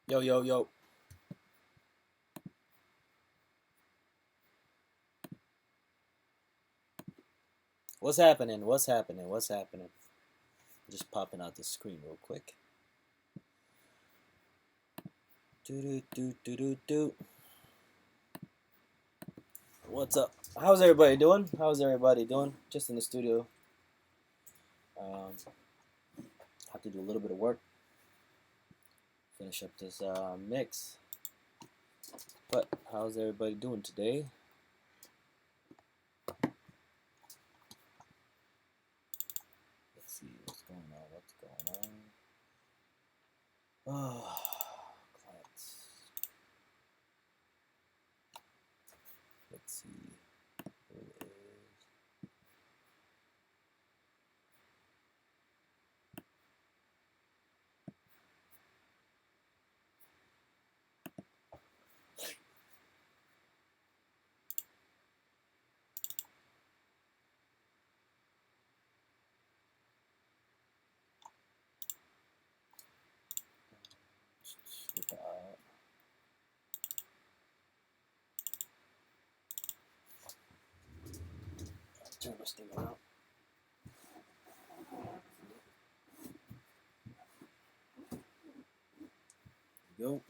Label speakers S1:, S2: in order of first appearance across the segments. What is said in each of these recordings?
S1: Yo, yo, yo. What's happening? What's happening? What's happening? Just popping out the screen real quick. Do do do do do do. What's up? How's everybody doing? How's everybody doing? Just in the studio. Um, have to do a little bit of work. Finish up this mix. But how's everybody doing today? Let's see what's going on. What's going on? Oh, clients. Let's see. Who is? Get that out. Turn this thing around. There we go.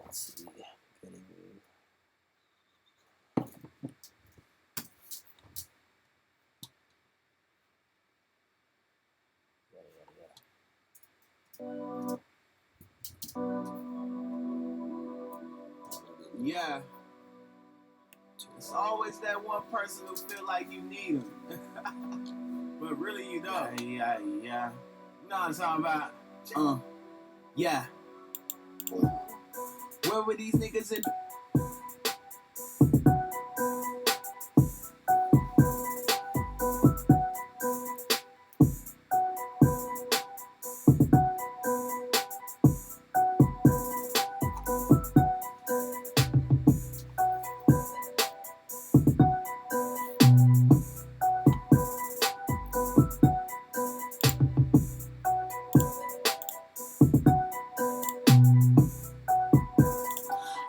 S1: Let's see. Getting
S2: Yeah. It's always that one person who feel like you need them. But really you don't. Yeah. You know what I'm talking about? Yeah. Where were these niggas in?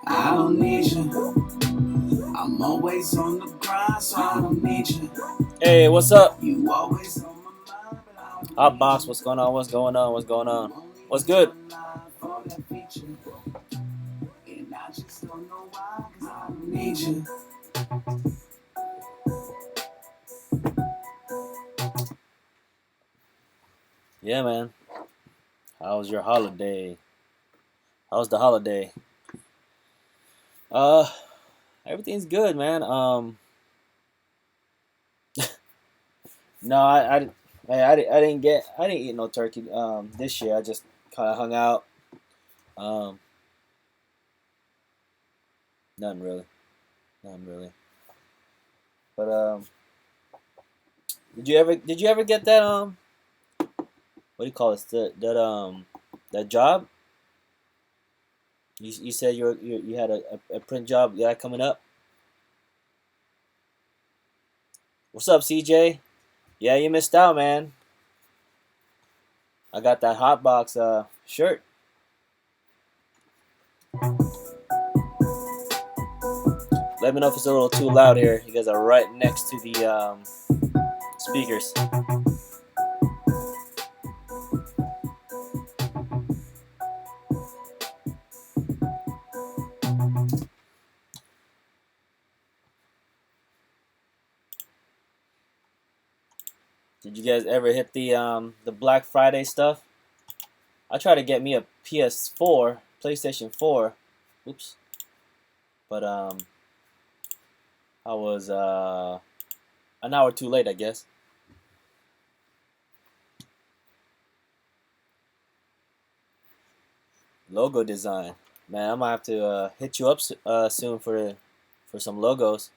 S2: I don't need you. I'm always on the grind, so I don't need you.
S1: Hey, what's up?
S2: You always on my mind, but I don't
S1: Hot box, what's going on? What's going on? What's going on? What's good?
S2: And I just don't know why, 'cause I don't need you.
S1: Yeah, man. How was your holiday? How's the holiday? Uh, everything's good, man. No, I didn't eat no turkey this year. I just kind of hung out. Um, nothing really, nothing really. But did you ever get that what do you call it? That job? You said you had a print job, yeah, coming up. What's up, CJ? Yeah, you missed out, man. I got that hot box shirt. Let me know if it's a little too loud here. You guys are right next to the speakers. Did you guys ever hit the Black Friday stuff? I tried to get me a PS4, PlayStation 4. Oops. But I was an hour too late, I guess. Logo design. Man, I'm gonna have to hit you up soon for some logos.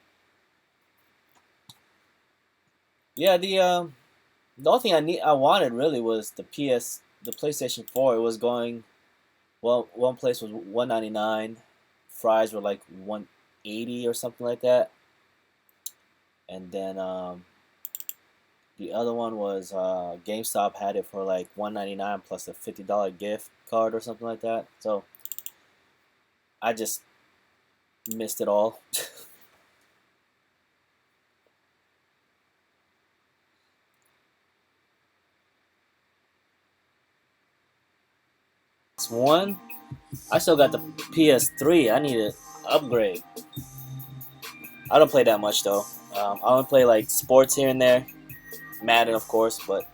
S1: Yeah, the only thing I wanted really was the PlayStation 4. It was going well. One place was 199, fries were like 180 or something like that, and then The other one was GameStop had it for like $199 plus a $50 gift card or something like that. So I just missed it all. One, I still got the PS3. I need to upgrade. I don't play that much though. I only play like sports here and there, Madden of course, but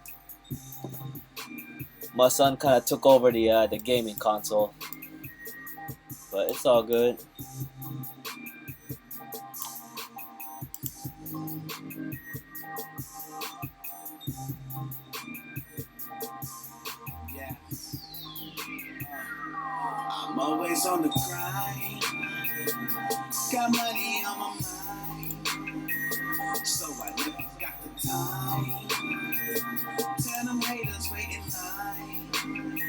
S1: my son kind of took over the gaming console. But it's all good.
S2: Yeah. I'm always on the grind. Got money on my mind, so I never got the time. Tell them haters wait in line.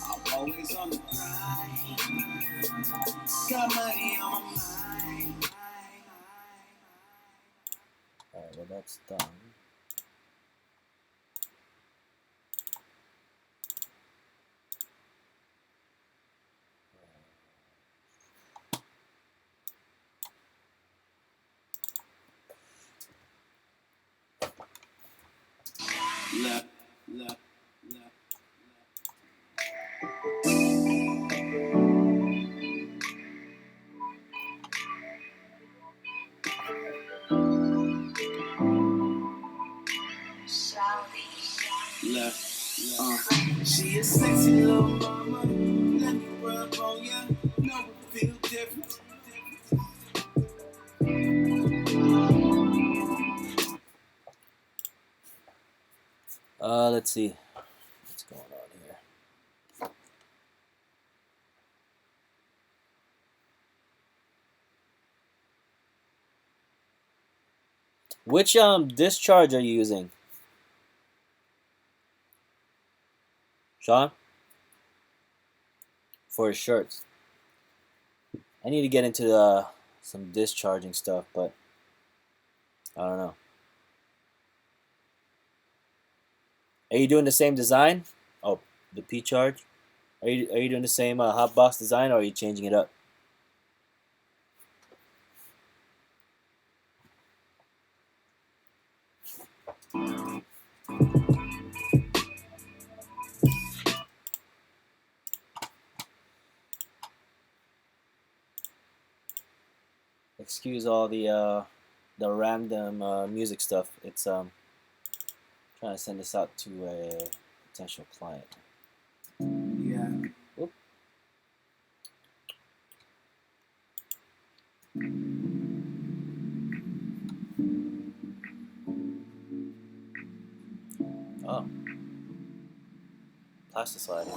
S2: I'm always on the grind. Got money on my mind.
S1: Alright, well that's done.
S2: Left, left, left. Left, she a sexy little mama. Let me rub on ya. Know it feel different.
S1: Let's see what's going on here. Which discharge are you using, Sean? For his shirts. I need to get into some discharging stuff, but I don't know. Are you doing the same design? Oh, the P charge. Are you doing the same hot box design, or are you changing it up? Excuse all the random music stuff. It's trying to send this out to a potential client.
S2: Yeah.
S1: Whoop. Oh, plastic sliding.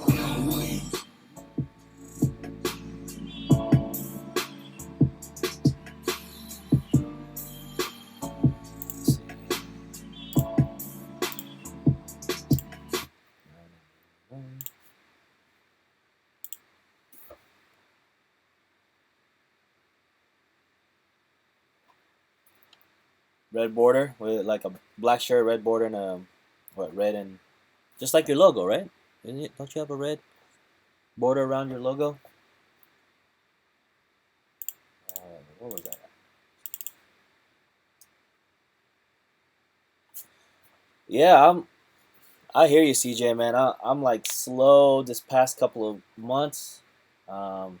S1: Red border with like a black shirt, red border, and red and just like your logo, right? Isn't it? Don't you have a red border around your logo? What was that? Yeah, I hear you, CJ, man. I'm like slow this past couple of months. Um,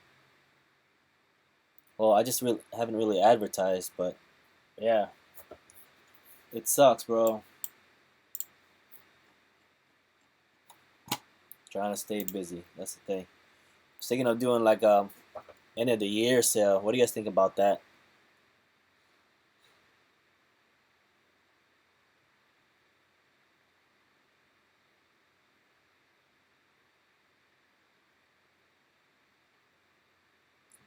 S1: well, I just haven't really advertised, but yeah, it sucks, bro. Trying to stay busy. That's the thing. I was thinking of doing like end of the year sale. What do you guys think about that?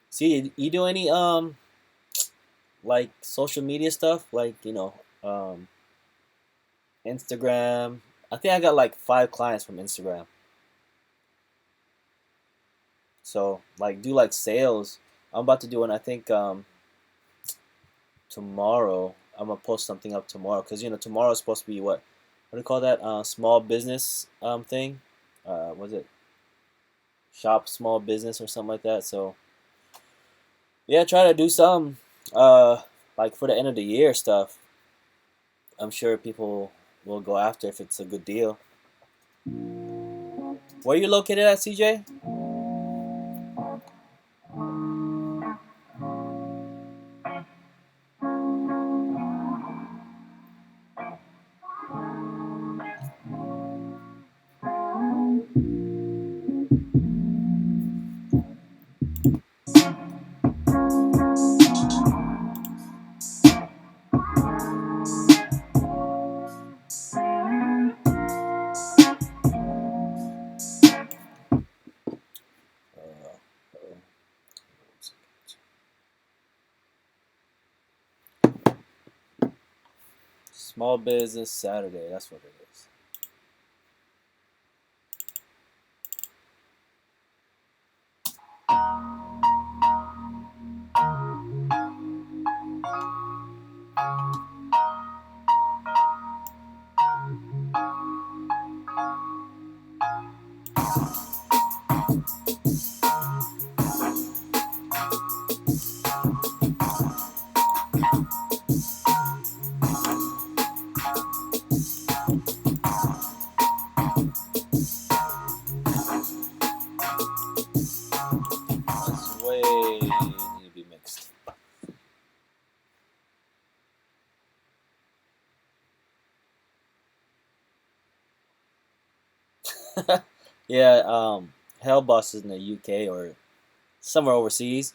S1: See, you do any like social media stuff, like Instagram? I think I got like 5 clients from Instagram. So like do like sales. I'm about to do one. I think tomorrow. I'm gonna post something up tomorrow, because tomorrow is supposed to be what do you call that, small business thing, was it shop small business or something like that. So yeah, try to do some like for the end of the year stuff. I'm sure people will go after if it's a good deal. Where are you located at, CJ? Uh, Small Business Saturday. That's what it is. That's way need to be mixed. Yeah, Hell Boss is in the UK or somewhere overseas.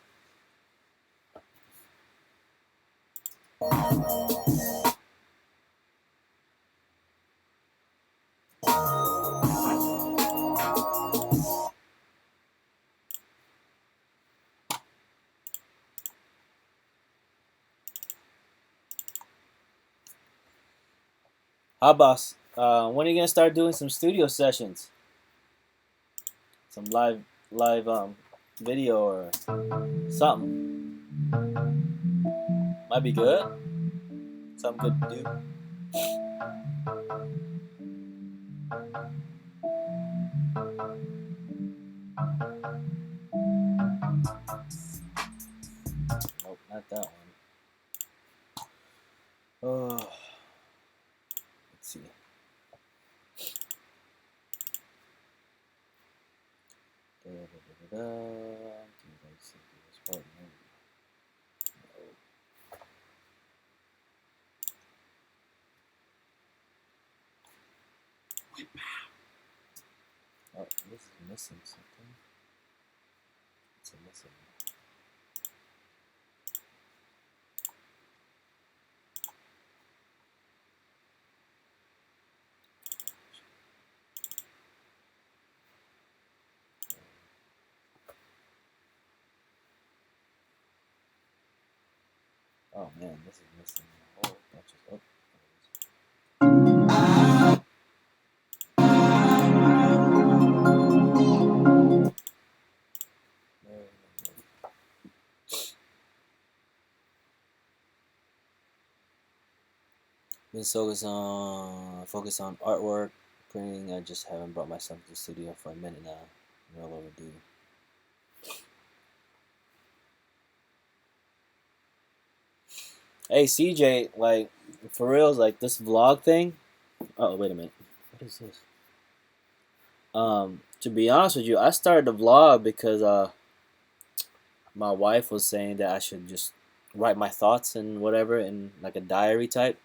S1: How boss? When are you gonna start doing some studio sessions? Some live video or something. Might be good. Something good to do. Nope, not that one. Oh, let's see. Da, da, da, da, da. Oh, this is missing something. It's a missing. Oh man, this is missing a whole bunch of. Oh, been focus on artwork, printing. I just haven't brought myself to the studio for a minute now. Well overdue. Hey CJ, like for reals, like this vlog thing. Oh wait a minute, what is this? To be honest with you, I started the vlog because my wife was saying that I should just write my thoughts and whatever in like a diary type.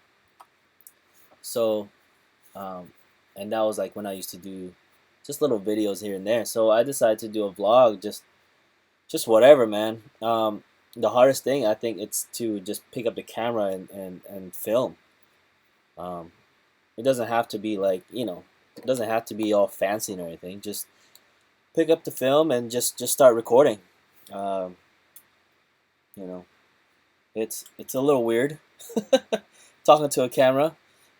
S1: So, um, and that was like when I used to do just little videos here and there. So I decided to do a vlog, just whatever, man. The hardest thing I think it's to just pick up the camera and film. Um, it doesn't have to be like it doesn't have to be all fancy or anything. Just pick up the film and just start recording. Um, you know, it's a little weird talking to a camera,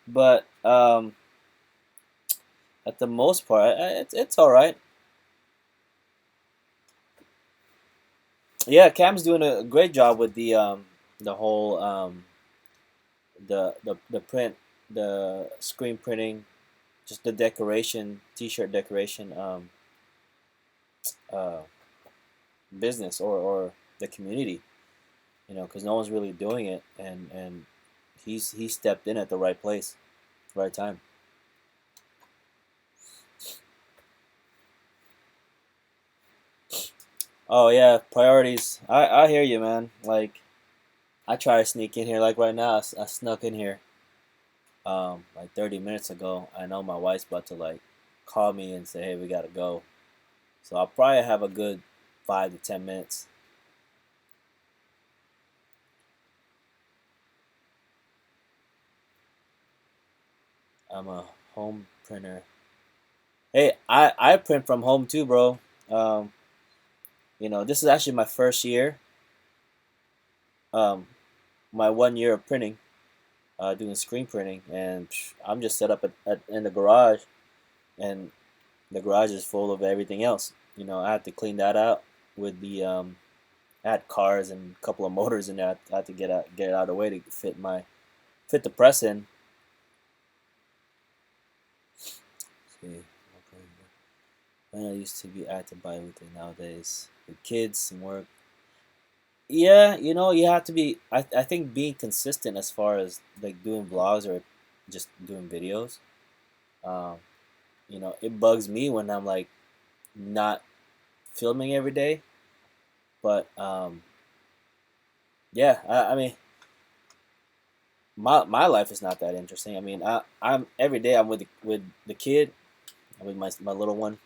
S1: but at the most part, it's all right. Yeah, Cam's doing a great job with the whole the print, the screen printing, just the decoration, t-shirt decoration, uh, business or the community, because no one's really doing it, and he stepped in at the right place, right time. Oh yeah, priorities. I hear you, man. Like I try to sneak in here. Like right now, I snuck in here. Like 30 minutes ago. I know my wife's about to like call me and say, "Hey, we gotta go." So I'll probably have a good 5 to 10 minutes. I'm a home printer. Hey, I print from home too, bro. Um, this is actually my first year. Um, my 1 year of printing, doing screen printing, and I'm just set up in the garage, and the garage is full of everything else. I have to clean that out with the I had cars and a couple of motors in there. I had to get it out of the way to fit the press in. See, when I used to be active by everything nowadays with kids and work. Yeah, you have to be. I think being consistent as far as like doing vlogs or just doing videos. Um, it bugs me when I'm like not filming every day. But yeah, I mean, my life is not that interesting. I mean, I'm every day I'm with the kid, I'm with my little one,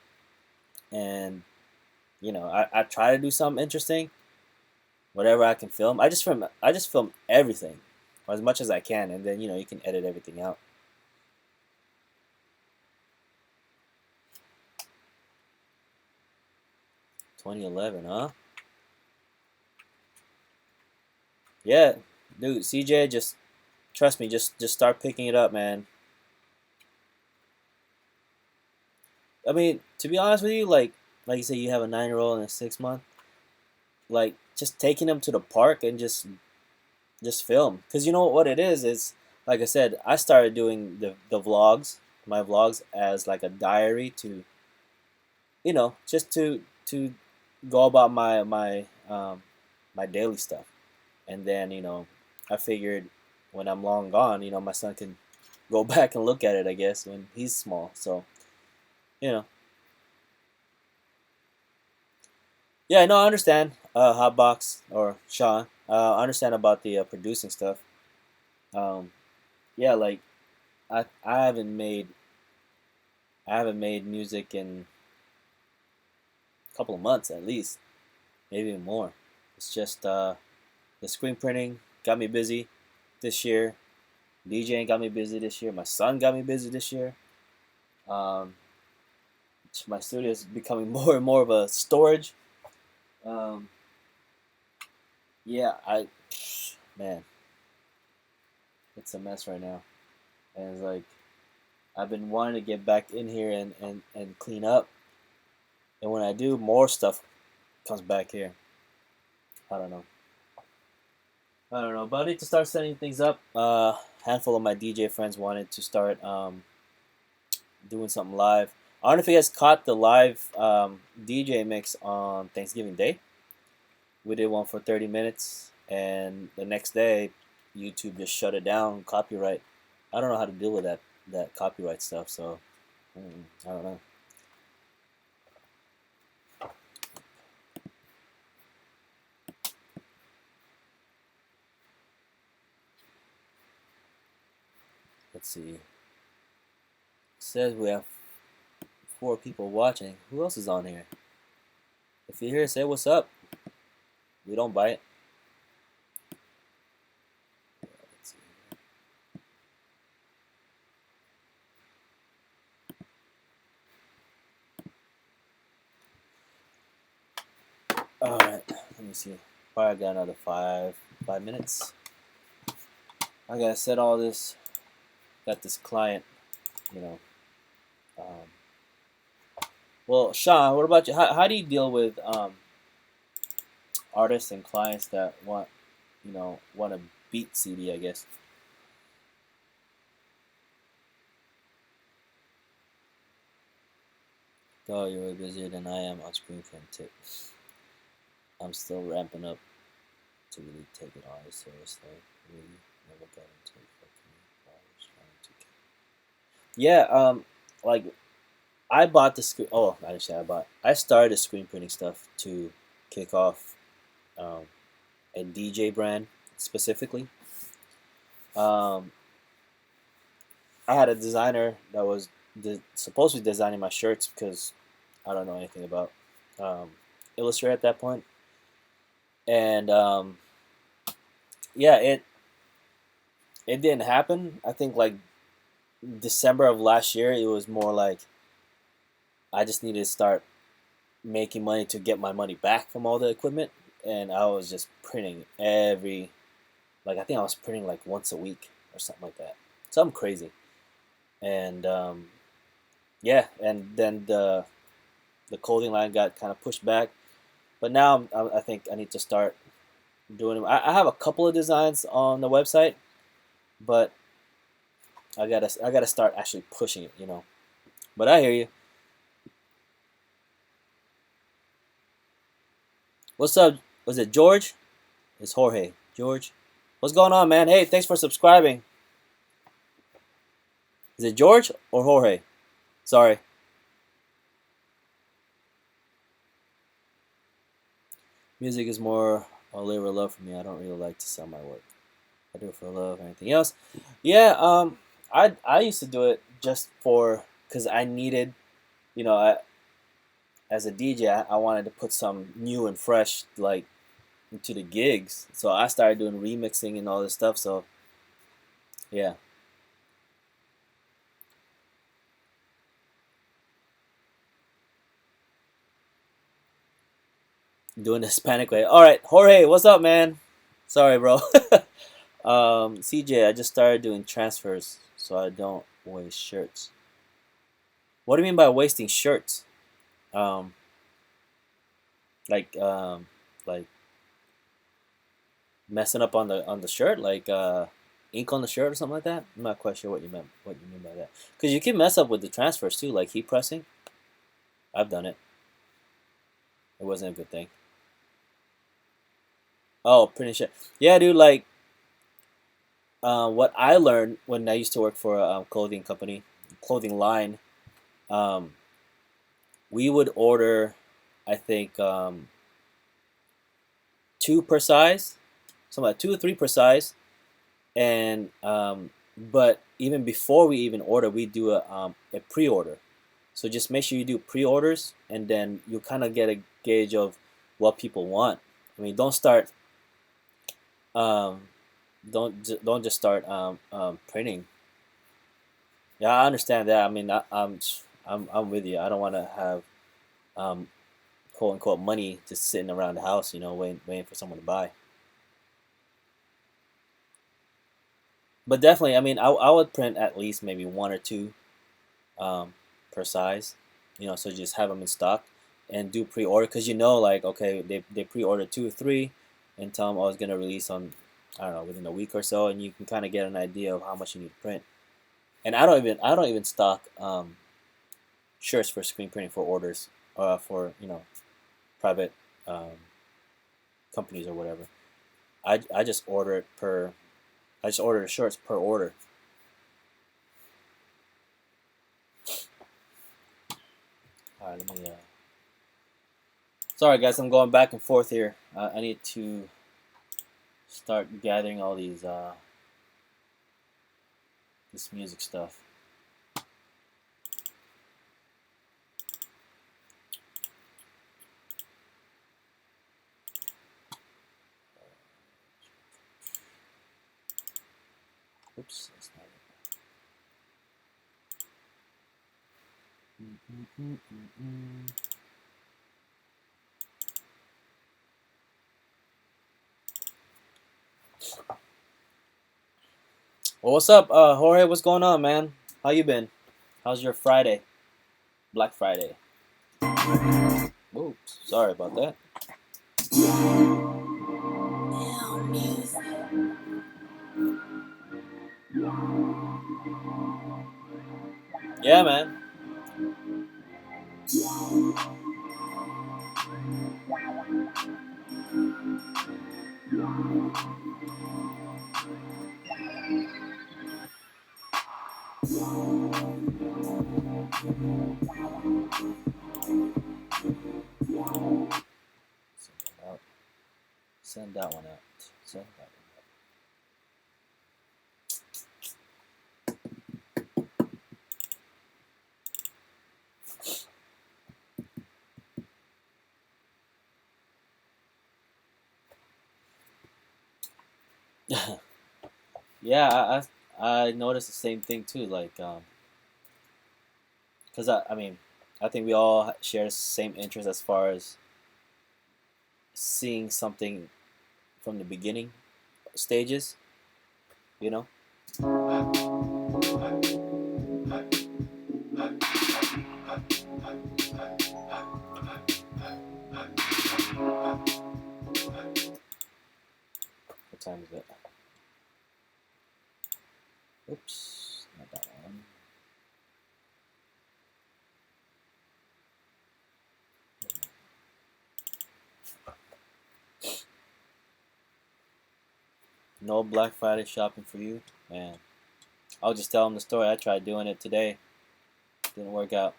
S1: and I try to do something interesting, whatever I can film. I just film everything, or as much as I can, and then you can edit everything out. 2011, huh? Yeah, dude, CJ, just trust me, just start picking it up, man. I mean, to be honest with you, like you say, you have a 9-year-old and a 6 month. Like just taking them to the park and just film, because you know what it is like I said, I started doing the vlogs, my vlogs, as like a diary to just to go about my daily stuff, and then I figured when I'm long gone, my son can go back and look at it, I guess, when he's small. So you know yeah, no, I understand, Hotbox or Sean, I understand about the producing stuff. um yeah, like I haven't made music in a couple of months at least, maybe even more. It's just the screen printing got me busy this year. DJing got me busy this year. My son got me busy this year. Um, my studio is becoming more and more of a storage. Um, yeah, man, it's a mess right now, and it's like I've been wanting to get back in here and clean up, and when I do, more stuff comes back here. I don't know. I don't know, but I need to start setting things up. Handful of my DJ friends wanted to start doing something live. I don't know if you guys caught the live DJ mix on Thanksgiving Day. We did one for 30 minutes, and the next day, YouTube just shut it down. Copyright. I don't know how to deal with that copyright stuff. So I don't know. Let's see. It says we have 4 people watching. Who else is on here? If you're here, say what's up. We don't bite. Let's see. All right. Let me see. Probably got another 5 minutes. I gotta set all this. Got this client. You know. Um, well, Sean, what about you? How do you deal with artists and clients that want a beat CD, I guess? Oh, you're way busier than I am on screen print tip. I'm still ramping up to really take it on seriously. Really never got into fucking college trying to get. Yeah, like I bought the screen. Oh, actually, I started the screen printing stuff to kick off um, a DJ brand specifically. Um, I had a designer that was supposed to be designing my shirts because I don't know anything about um, Illustrator at that point, and yeah, it didn't happen. I think like December of last year, it was more like I just needed to start making money to get my money back from all the equipment, and I was just printing I think I was printing like once a week or something like that, something crazy, and yeah, and then the clothing line got kind of pushed back, but now I think I need to start doing them. I have a couple of designs on the website, but I gotta start actually pushing it, you know. But I hear you. What's up? Was it George? It's Jorge. George, what's going on, man? Hey, thanks for subscribing. Is it George or Jorge? Sorry. Music is more a labor of love for me. I don't really like to sell my work. I do it for love. Anything else? Yeah. I used to do it just for because I needed, you know, as a DJ, I wanted to put some new and fresh like into the gigs. So I started doing remixing and all this stuff. So yeah, doing the Hispanic way. All right, Jorge, what's up, man? Sorry, bro. CJ, I just started doing transfers, so I don't waste shirts. What do you mean by wasting shirts? Um, like like messing up on the shirt, like ink on the shirt or something like that. I'm not quite sure what you meant. What you mean by that? Because you can mess up with the transfers too, like heat pressing. I've done it. It wasn't a good thing. Oh, pretty sure. Yeah, dude. Like, what I learned when I used to work for a clothing company, clothing line, um, we would order, I think, two per size, something like two or three per size, and but even before we even order, we do a pre-order. So just make sure you do pre-orders, and then you kind of get a gauge of what people want. I mean, um, don't just start printing. Yeah, I understand that. I mean, I'm with you. I don't want to have um, quote unquote money just sitting around the house, you know, waiting for someone to buy. But definitely, I mean, I would print at least maybe one or two um, per size, you know, so just have them in stock and do pre-order because you know, like, okay, they pre-ordered two or three, and tell them I was gonna release on, I don't know, within a week or so, and you can kind of get an idea of how much you need to print. And I don't even stock shirts for screen printing for orders, for private um, companies or whatever. I just order it per. I just order the shirts per order. All right, let me. Sorry, guys, I'm going back and forth here. I need to start gathering all this music stuff. Oops, that's not it. Well, what's up, Jorge? What's going on, man? How you been? How's your Friday? Black Friday. Oops, sorry about that. Yeah, man. out. Send that one out. Send that one out. Yeah, I noticed the same thing too. Like, cause I mean, I think we all share the same interest as far as seeing something from the beginning stages. You know. What time is it? Oops, not that one. No Black Friday shopping for you, man. I'll just tell them the story. I tried doing it today. Didn't work out.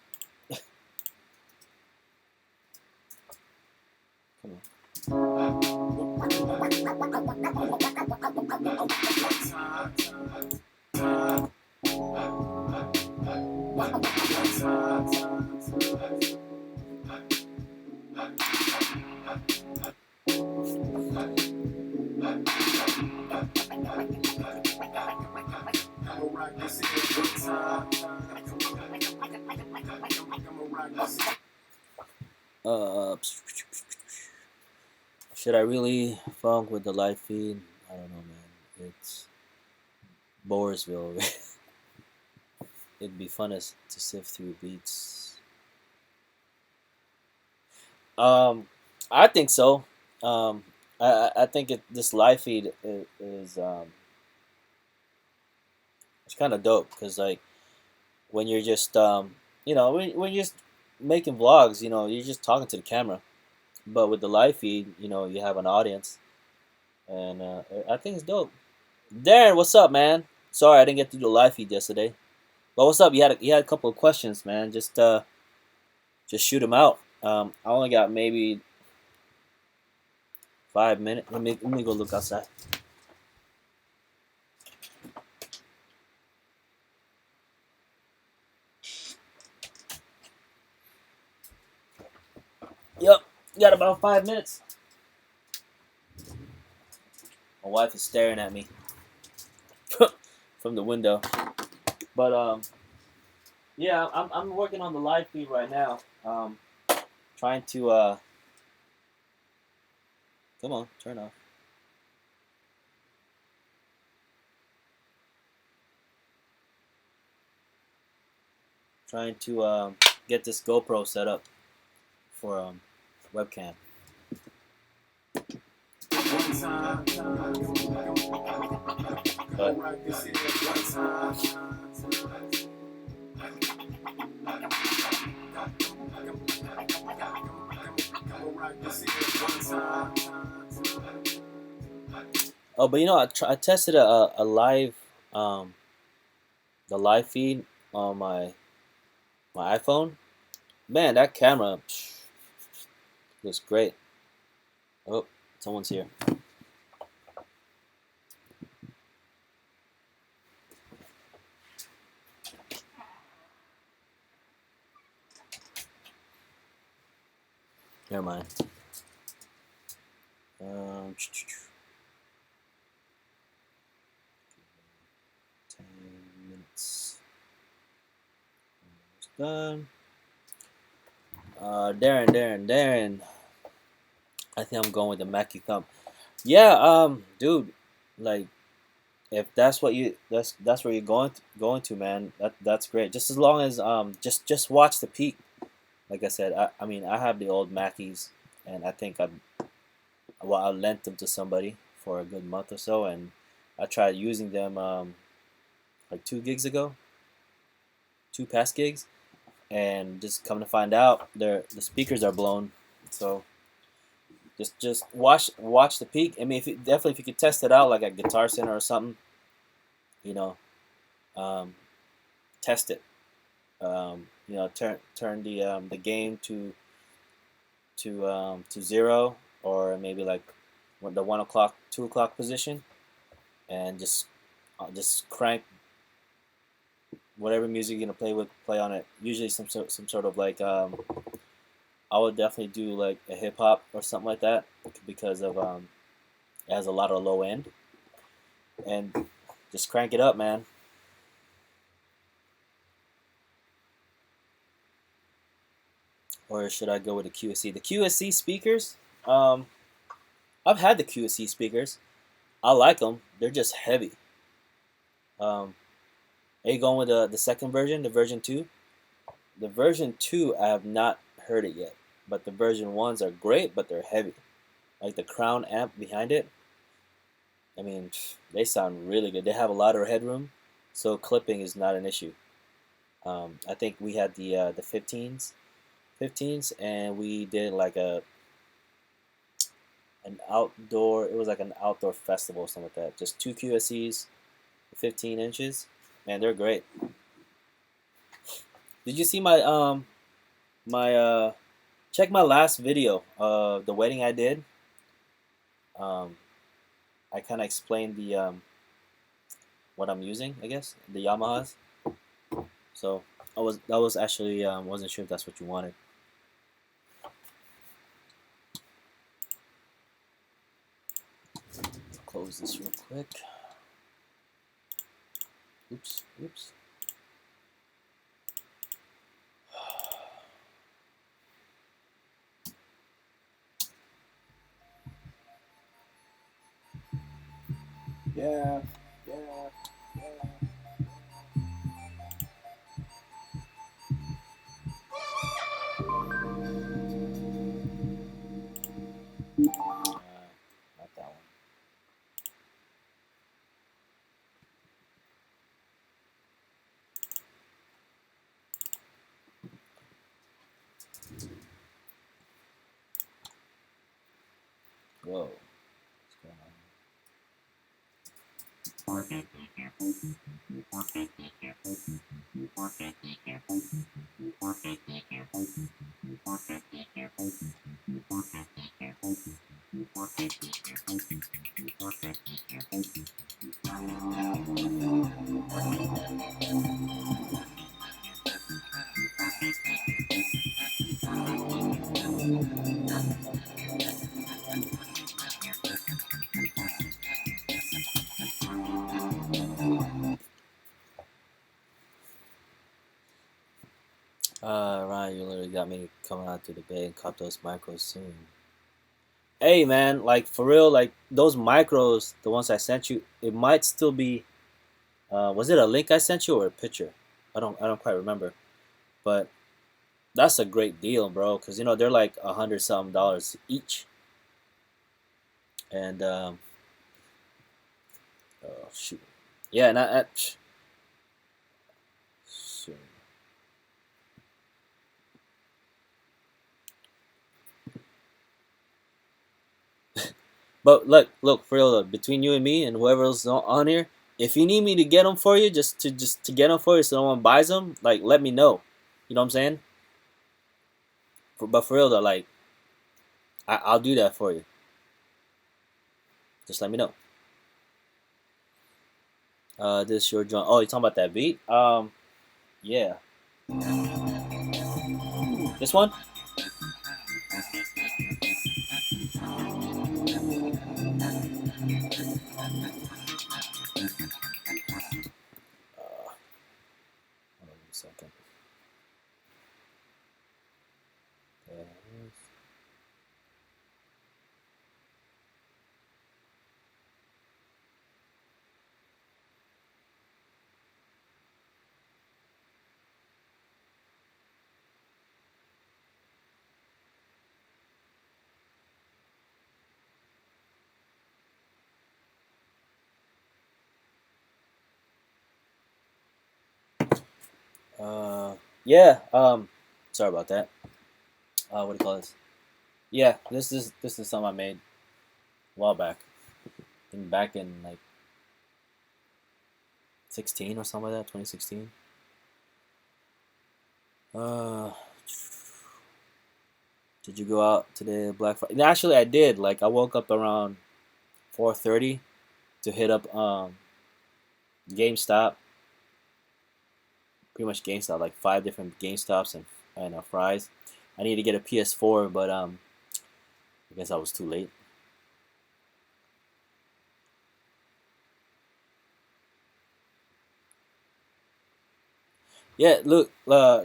S1: Come on. Should I really funk with the live feed? I don't know, man. It's Boresville. It'd be fun to sift through beats. I think so. I think this live feed is it's kind of dope because like when you're just when you're just making vlogs, you're just talking to the camera. But with the live feed, you have an audience, and I think it's dope. Darren, what's up, man? Sorry I didn't get to do the live feed yesterday. But what's up? You had a couple of questions, man. Just shoot them out. I only got maybe 5 minutes. Let me go look outside. Yep, got about 5 minutes. My wife is staring at me from the window. But yeah, I'm working on the live feed right now. Trying to come on, turn off. Trying to get this GoPro set up for webcam. But oh, but I tested a live the live feed on my iPhone. Man, that camera looks great. Oh, someone's here. Never mind. 10 minutes. Almost done. Darren. I think I'm going with the Mackie thumb. Yeah, dude, like if that's what that's where you're going to, man. That's great. Just as long as just watch the peak. Like I said, I mean I have the old Mackies, and I think I lent them to somebody for a good month or so, and I tried using them like 2 gigs ago, 2 past gigs, and just come to find out the speakers are blown. So Just watch the peak. I mean, if you could test it out like at Guitar Center or something, you know, um, test it. Turn the gain to 0, or maybe like the 1 o'clock, 2 o'clock position, and just crank whatever music you're gonna play on it. Usually some sort of like I would definitely do like a hip hop or something like that, because of it has a lot of low end, and just crank it up, man. Or should I go with the QSC? The QSC speakers, um, I've had the QSC speakers. I like them. They're just heavy. Um, are you going with the second version, the version 2? The version 2, I have not heard it yet, but the version 1s are great, but they're heavy. Like the crown amp behind it, I mean, they sound really good. They have a lot of headroom, so clipping is not an issue. I think we had the 15s, and we did like an outdoor. It was like an outdoor festival or something like that. Just two QSCs, 15 inches. Man, they're great. Did you see my check my last video of the wedding I did? Um, I kind of explained the what I'm using, I guess, the Yamahas. So that was actually wasn't sure if that's what you wanted. Close this real quick. Oops, oops.
S2: Yeah.
S1: Not that one. Whoa. What's going on? Ryan, you literally got me coming out to the bay and cop those micros soon. Hey, man, like for real, like those micros, the ones I sent you, it might still be. Was it a link I sent you or a picture? I don't quite remember. But that's a great deal, bro. Cause they're like $100 something dollars each. And oh shoot, yeah, and shoot. But look, for real, between you and me and whoever else is on here, if you need me to get them for you, just to get them for you, so no one buys them, like let me know. You know what I'm saying? But for real though, like I'll do that for you. Just let me know. This your joint. Oh, you talking about that beat? Yeah. This one? Hold on a second. There it is. Yeah. Sorry about that. What do you call this? Yeah, this is something I made a while back. I think back in like 16 or something like that, 2016. Uh, did you go out today, Black Friday? Actually, I did. Like, I woke up around 4:30 to hit up GameStop. Pretty much GameStop, like five different GameStops and Fry's. I need to get a PS4, but I guess I was too late. Yeah, look,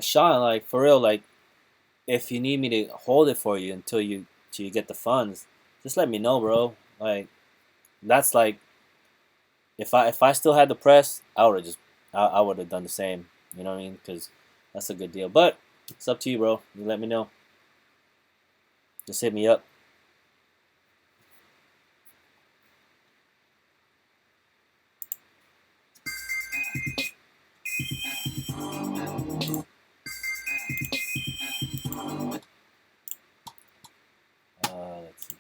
S1: Sean, like for real, like if you need me to hold it for you until you get the funds, just let me know, bro. Like that's like if I still had the press, I would have done the same. You know what I mean? Because that's a good deal. But it's up to you, bro. You let me know. Just hit me up. Let's see.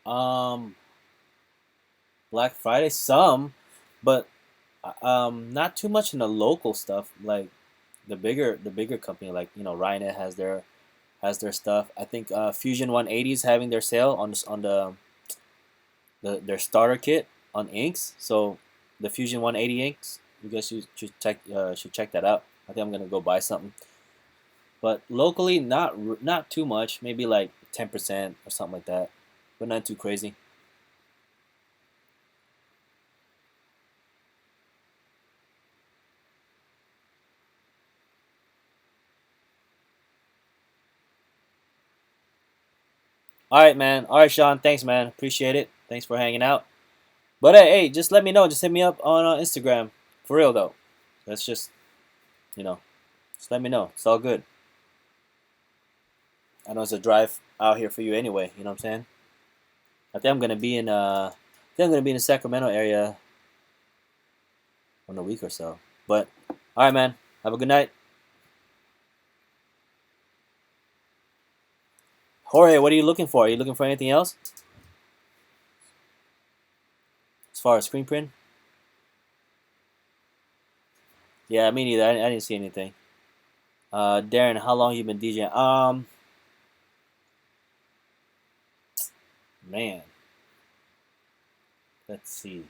S1: Um, Black Friday, some, but not too much in the local stuff. Like the bigger company, like Rynet has their stuff. I think Fusion 180 is having their sale on their starter kit on inks. So the Fusion 180 inks, you guys should check that out. I think I'm gonna go buy something. But locally, not too much. Maybe like 10% or something like that, but not too crazy. All right, man. All right, Sean. Thanks, man. Appreciate it. Thanks for hanging out. But hey, just let me know. Just hit me up on Instagram. For real though. That's just you know, just let me know. It's all good. I know it's a drive out here for you anyway. You know what I'm saying? I think I'm gonna be in the Sacramento area in a week or so. But all right, man. Have a good night. Jorge, what are you looking for? Are you looking for anything else as far as screen print? Yeah, me neither. I didn't see anything. Darren, how long you been DJing? Man, let's see.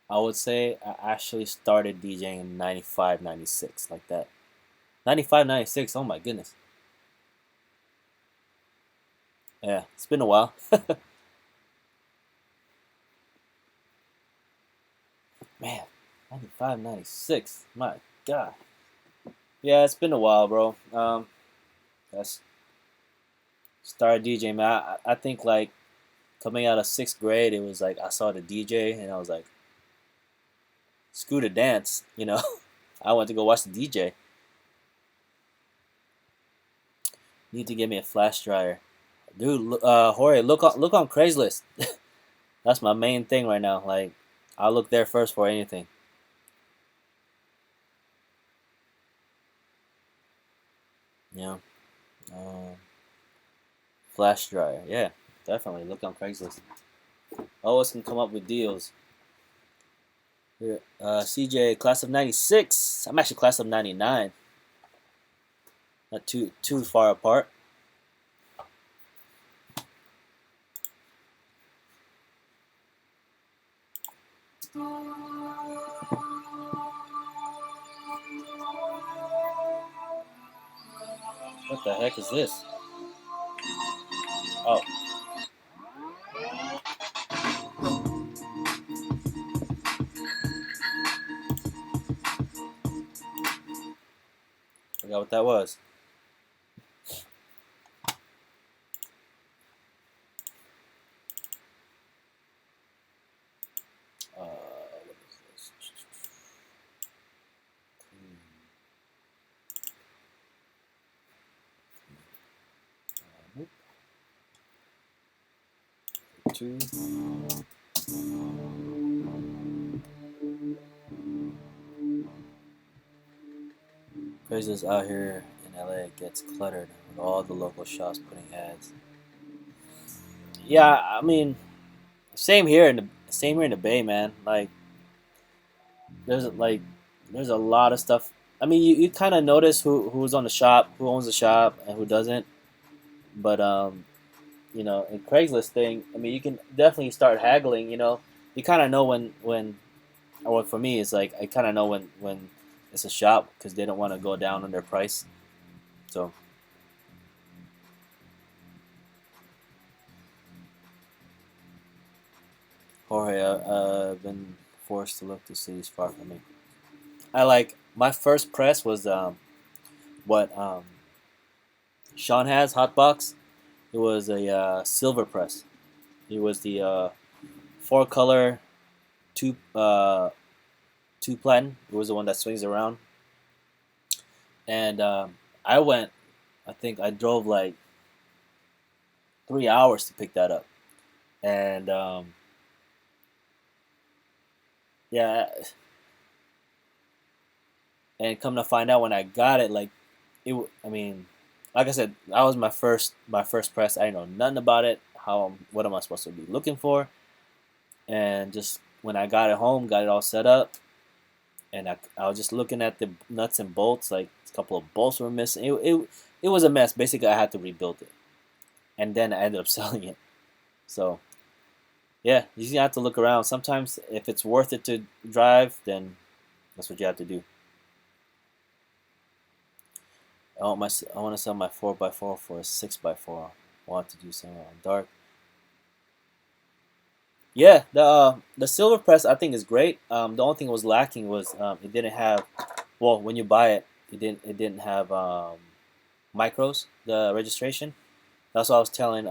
S1: I would say I actually started DJing in 95, 96, like that. 95, 96. Oh my goodness. Yeah, it's been a while. Man, 95, 96. My God. Yeah, it's been a while, bro. That's started DJing, man. I think like coming out of sixth grade, it was like I saw the DJ and I was like, screw the dance, I went to go watch the DJ. Need to get me a flash dryer, dude. Jorge, look on Craigslist. That's my main thing right now. Like, I'll look there first for anything. Yeah. Um, Flash dryer. Yeah, definitely look on Craigslist. Always can come up with deals. Here, CJ, class of '96. I'm actually class of '99. Not too far apart. What the heck is this? Oh, forgot what that was. What is this? Nope. 2. Craigslist out here in LA gets cluttered with all the local shops putting ads. Yeah, I mean, same here in the Bay, man. Like like there's a lot of stuff. I mean, you kind of notice who's on the shop, who owns the shop, and who doesn't. But in Craigslist thing, I mean, you can definitely start haggling. You kind of know or for me, it's like I kind of know when it's a shop because they don't want to go down on their price. So Jorge, I've been forced to look to cities far from me. I like my first press was what Sean has Hotbox. It was a silver press. It was the 4-color two platen. It was the one that swings around. And I went. I think I drove like 3 hours to pick that up. And yeah, and come to find out when I got it, like I mean, like I said, that was my first press. I didn't know nothing about it. What am I supposed to be looking for? And just when I got it home, got it all set up, and I was just looking at the nuts and bolts. Like a couple of bolts were missing. It was a mess. Basically, I had to rebuild it, and then I ended up selling it. So yeah, you just have to look around. Sometimes if it's worth it to drive, then that's what you have to do. I want to sell my 4x4 for a 6x4. I want to do something on dark. Yeah, the silver press I think is great. The only thing it was lacking was it didn't have. Well, when you buy it, it didn't have micros. The registration. That's what I was telling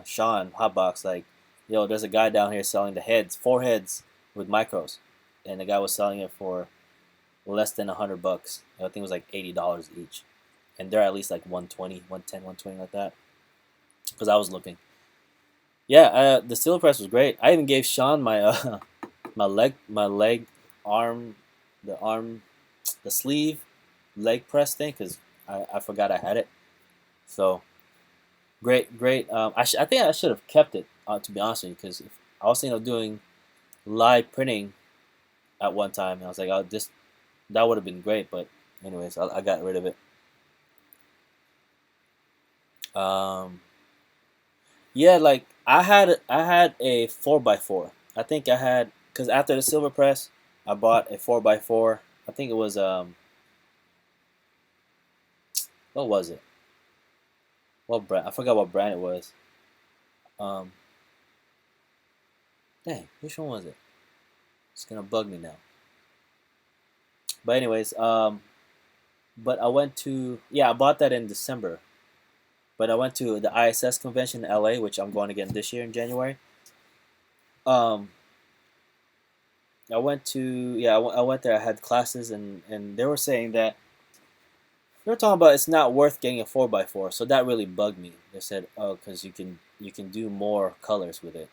S1: Sean Hotbox, like, yo, there's a guy down here selling the heads, 4 heads with micros, and the guy was selling it for less than $100. I think it was like $80 each, and they're at least like 120, 110, 120 like that. Because I was looking. Yeah, the steel press was great. I even gave Sean my my leg, arm, the arm, the sleeve, leg press thing because I forgot I had it. So great, great. I think I should have kept it to be honest with you because I was thinking of doing live printing at one time, and I was like, that would have been great. But anyways, I got rid of it. Um, Yeah, like I had a 4x4. I think I had because after the silver press, I bought a 4x4. I think it was what was it? What brand? I forgot what brand it was. Um, Dang, which one was it? It's gonna bug me now. But anyways, but I went to I bought that in December. But I went to the ISS convention in LA, which I'm going again this year in January. Um, I went to I went there. I had classes and they were saying that they were talking about it's not worth getting a 4x4. So that really bugged me. They said, oh, because you can do more colors with it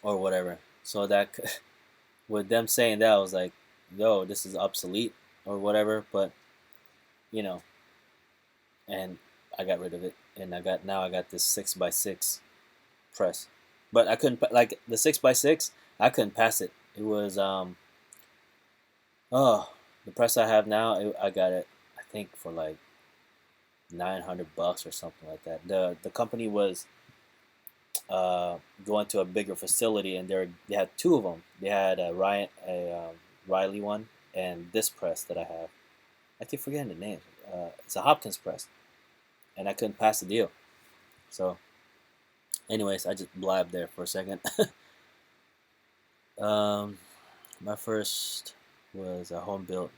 S1: or whatever. So that with them saying that, I was like, yo, this is obsolete or whatever. But you know, and I got rid of it, and I got this 6x6 press, but I couldn't like the 6x6. I couldn't pass it. It was oh, the press I have now. I got it. I think for like $900 or something like that. The company was going to a bigger facility, and they had two of them. They had a Riley one, and this press that I have. I keep forgetting the name. It's a Hopkins press, and I couldn't pass the deal. So, anyways, I just blabbed there for a second. um, my first was a home built.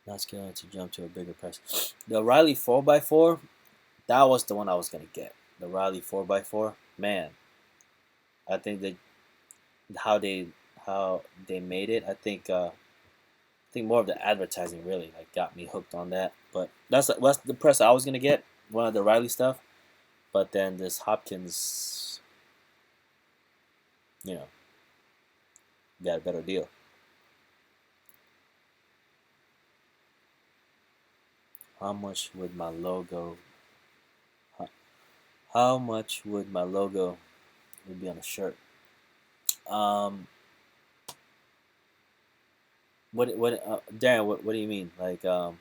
S1: Not scaling to jump to a bigger press. The Riley 4x4, that was the one I was gonna get. The Riley 4x4, man. I think that how they made it. I think more of the advertising really like got me hooked on that. But that's the press I was gonna get. one of the Riley stuff, but then this Hopkins, you know, got a better deal. How much would my logo? How much would my logo would be on a shirt? Um, Darren? What do you mean? Like a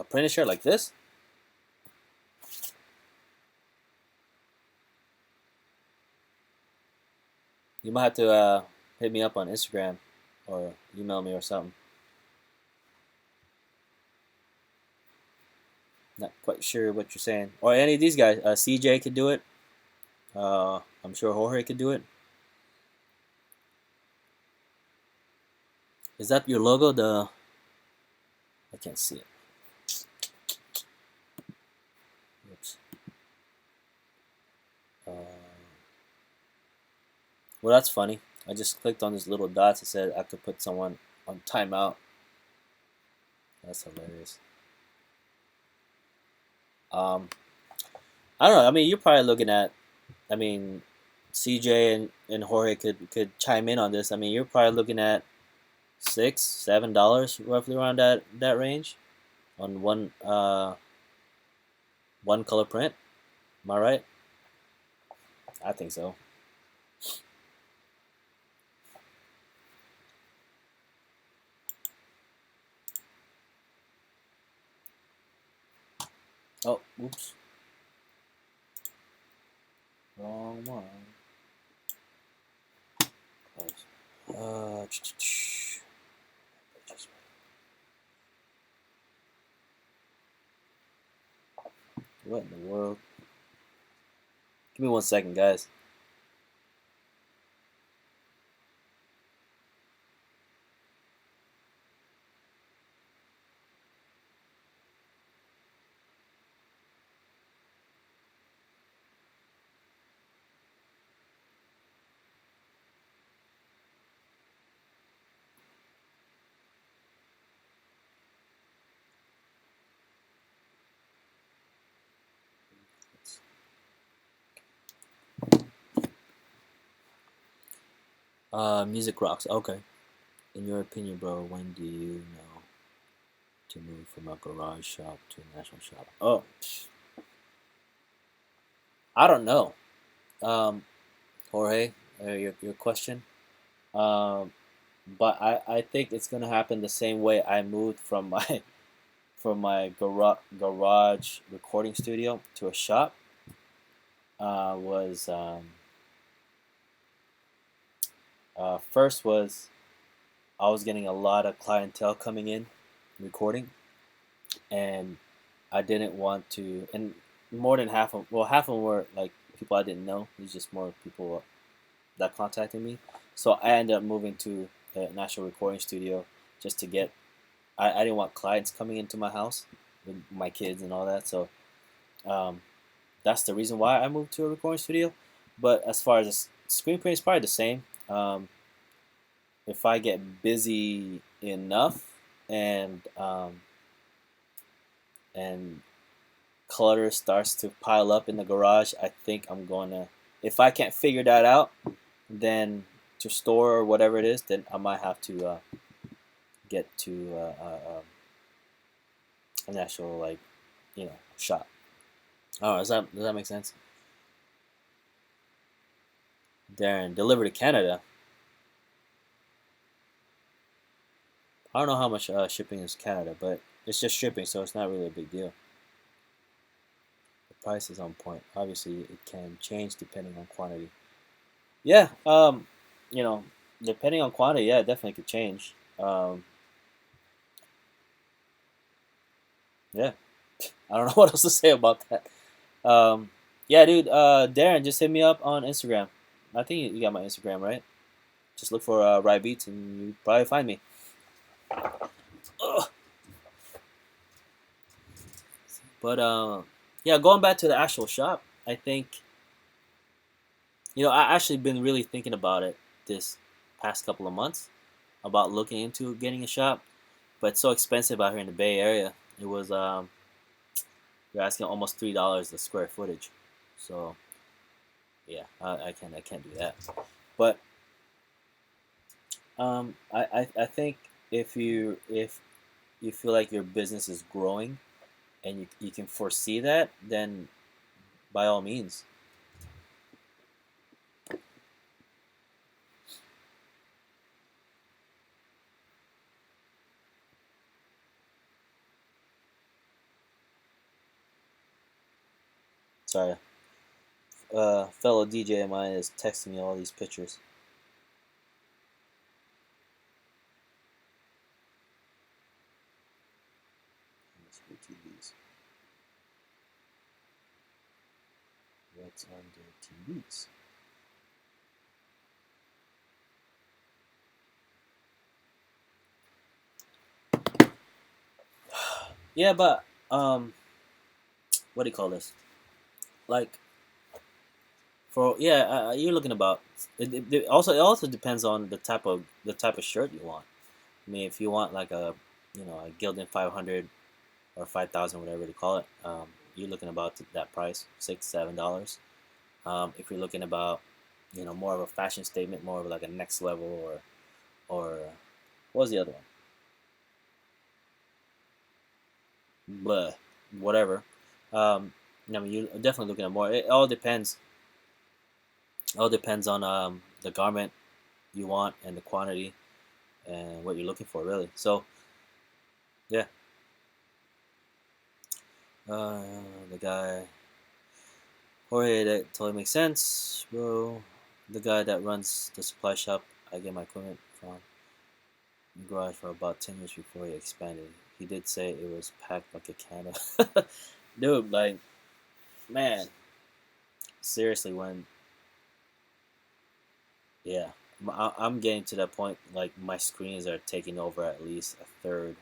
S1: printed shirt like this? You might have to hit me up on Instagram or email me or something. Not quite sure what you're saying. Or any of these guys. CJ could do it. I'm sure Jorge could do it. Is that your logo? I can't see it. Oops. Well, that's funny. I just clicked on these little dots. It said I could put someone on timeout. That's hilarious. I don't know. I mean, you're probably looking at. I mean, CJ and Jorge could chime in on this. I mean, you're probably looking at $6, $7 roughly around that range on one color print. Am I right? I think so. Oh, oops. Wrong one. What in the world? Give me 1 second, guys. Music rocks. Okay. In your opinion, bro, when do you know to move from a garage shop to a national shop? Oh, I don't know. Jorge, your question. Um, but I think it's gonna happen the same way I moved from my from my garage recording studio to a shop. Was First was I was getting a lot of clientele coming in, recording, and I didn't want to. And more than half of them were like people I didn't know. It was just more people that contacted me. So I ended up moving to a national recording studio just to get. I didn't want clients coming into my house with my kids and all that. So um, that's the reason why I moved to a recording studio. But as far as the screen print, it's probably the same. If I get busy enough and and clutter starts to pile up in the garage, I think I'm gonna. If I can't figure that out, then to store or whatever it is, then I might have to get to an actual shop. Oh, does that make sense? Darren, deliver to Canada. I don't know how much shipping is Canada, but it's just shipping, so it's not really a big deal. The price is on point. Obviously, it can change depending on quantity. Yeah, you know, depending on quantity, yeah, it definitely could change. Yeah, I don't know what else to say about that. Yeah, dude, Darren, just hit me up on Instagram. I think you got my Instagram, right? Just look for Rye Beats and you probably find me. Ugh. But yeah, going back to the actual shop, I think I actually been really thinking about it this past couple of months about looking into getting a shop, but it's so expensive out here in the Bay Area. It was You're asking almost $3 the square footage. So yeah, I can't do that. But I think if you feel like your business is growing and you can foresee that, then by all means. Sorry, fellow DJ of mine is texting me all these pictures. Let's go to these. What's on the TVs? Yeah, but what do you call this? Like for yeah, you're looking about. It also depends on the type of shirt you want. I mean, if you want like a Gildan 500 or 5,000, whatever they call it, you're looking about that price, $6-7. If you're looking about more of a fashion statement, more of like a next level or what was the other one? Blah, whatever. I mean, you're definitely looking at more. It all depends. All depends on the garment you want and the quantity and what you're looking for, really. So yeah, uh, the guy Jorge, that totally makes sense, bro. The guy that runs the supply shop I get my equipment from the garage for about 10 years before he expanded. He did say it was packed like a can of. Dude, like, man, seriously, yeah, I'm getting to that point, like, my screens are taking over at least a third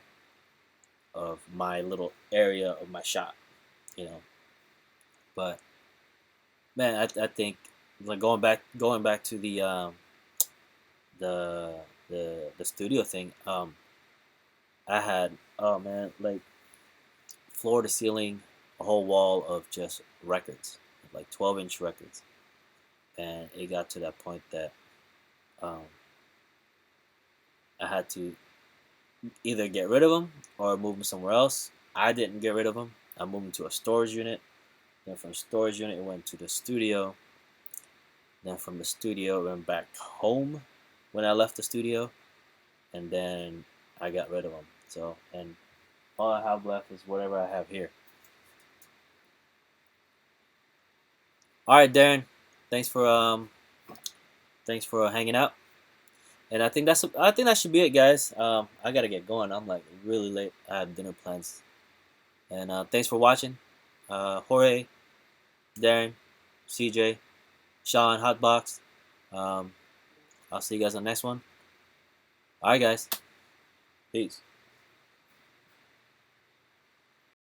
S1: of my little area of my shop, you know. But, man, I think, like, going back to the the studio thing, I had, oh man, like floor to ceiling, a whole wall of just records, like 12-inch records, and it got to that point that um, I had to either get rid of them or move them somewhere else. I didn't get rid of them. I moved them to a storage unit. Then from storage unit, it went to the studio. Then from the studio, it went back home when I left the studio, and then I got rid of them. So, and all I have left is whatever I have here. All right, Darren. Thanks for thanks for hanging out. And I think that should be it, guys. I gotta get going. I'm like really late. I have dinner plans. And thanks for watching. Jorge, Darren, CJ, Sean, Hotbox. Um, I'll see you guys on the next one. All right, guys. Peace.